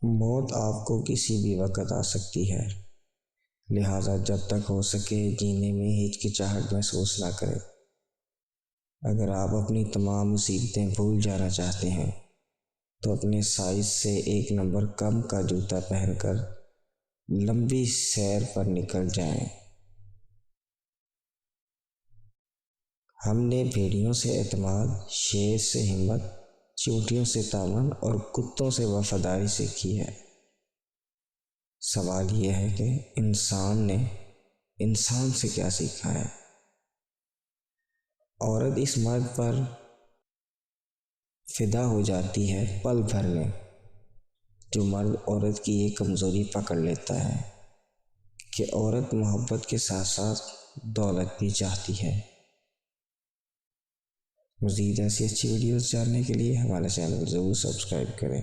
मौत आपको किसी भी वक्त आ सकती है, लिहाजा जब तक हो सके जीने में हिचकिचाहट महसूस ना करें। अगर आप अपनी तमाम मुसीबतें भूल जाना चाहते हैं तो अपने साइज से 1 नंबर कम का जूता पहनकर लंबी सैर पर निकल जाएं। हमने भेड़ियों से एतमाद, शेर से हिम्मत, चींटियों से तामन और कुत्तों से वफादारी सीखी है। सवाल यह है कि इंसान ने इंसान से क्या सीखा है। औरत इस मर्द पर फिदा हो जाती है पल भर में, जो मर्द औरत की ये कमज़ोरी पकड़ लेता है कि औरत मोहब्बत के साथ साथ दौलत भी चाहती है। मज़ीद ऐसी अच्छी वीडियोस जानने के लिए हमारे चैनल ज़रूर सब्सक्राइब करें।